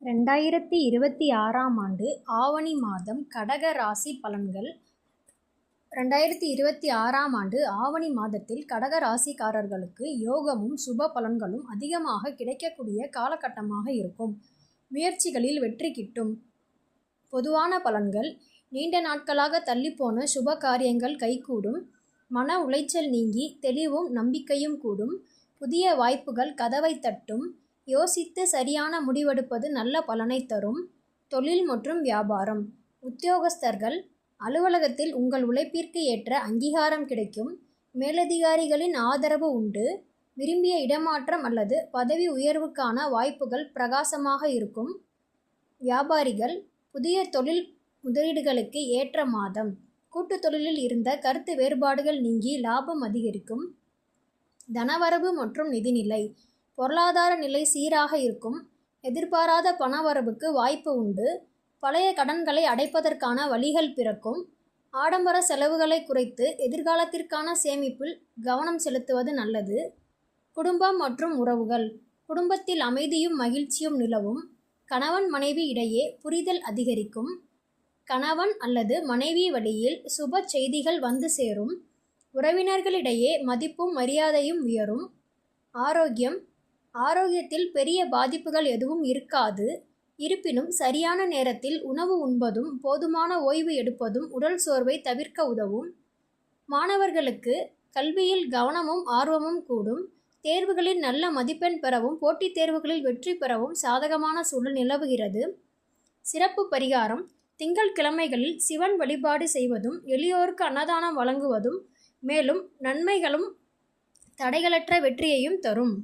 2026ஆம் ஆண்டு ஆவணி மாதம் கடக ராசி பலன்கள். 2026ஆம் ஆண்டு ஆவணி மாதத்தில் கடக ராசிக்காரர்களுக்கு யோகமும் சுப பலன்களும் அதிகமாக கிடைக்கக்கூடிய காலகட்டமாக இருக்கும். முயற்சிகளில் வெற்றி கிட்டும். பொதுவான பலன்கள்: நீண்ட நாட்களாக தள்ளிப்போன சுப காரியங்கள் கைகூடும். மன உளைச்சல் நீங்கி தெளிவும் நம்பிக்கையும் கூடும். புதிய வாய்ப்புகள் கதவை தட்டும். யோசித்து சரியான முடிவெடுப்பது நல்ல பலனை தரும். தொழில் மற்றும் வியாபாரம்: உத்தியோகஸ்தர்கள், அலுவலகத்தில் உங்கள் உழைப்பிற்கு ஏற்ற அங்கீகாரம் கிடைக்கும். மேலதிகாரிகளின் ஆதரவு உண்டு. விரும்பிய இடமாற்றம் அல்லது பதவி உயர்வுக்கான வாய்ப்புகள் பிரகாசமாக இருக்கும். வியாபாரிகள், புதிய தொழில் முதலீடுகளுக்கு ஏற்ற மாதம். கூட்டுத் தொழிலில் இருந்த கருத்து வேறுபாடுகள் நீங்கி லாபம் அதிகரிக்கும். தனவரவு மற்றும் நிதிநிலை: பொருளாதார நிலை சீராக இருக்கும். எதிர்பாராத பணவரவுக்கு வாய்ப்பு உண்டு. பழைய கடன்களை அடைப்பதற்கான வழிகள் பிறக்கும். ஆடம்பர செலவுகளை குறைத்து எதிர்காலத்திற்கான சேமிப்பில் கவனம் செலுத்துவது நல்லது. குடும்பம் மற்றும் உறவுகள்: குடும்பத்தில் அமைதியும் மகிழ்ச்சியும் நிலவும். கணவன் மனைவி இடையே புரிதல் அதிகரிக்கும். கணவன் அல்லது மனைவி வழியில் சுப செய்திகள் வந்து சேரும். உறவினர்களிடையே மதிப்பும் மரியாதையும் உயரும். ஆரோக்கியம்: ஆரோக்கியத்தில் பெரிய பாதிப்புகள் எதுவும் இருக்காது. இருப்பினும் சரியான நேரத்தில் உணவு உண்பதும் போதுமான ஓய்வு எடுப்பதும் உடல் சோர்வை தவிர்க்க உதவும். மாணவர்களுக்கு கல்வியில் கவனமும் ஆர்வமும் கூடும். தேர்வுகளில் நல்ல மதிப்பெண் பெறவும் போட்டித் தேர்வுகளில் வெற்றி பெறவும் சாதகமான சூழல் நிலவுகிறது. சிறப்பு பரிகாரம்: திங்கட்கிழமைகளில் சிவன் வழிபாடு செய்வதும் எளியோருக்கு அன்னதானம் வழங்குவதும் மேலும் நன்மைகளும் தடைகளற்ற வெற்றியையும் தரும்.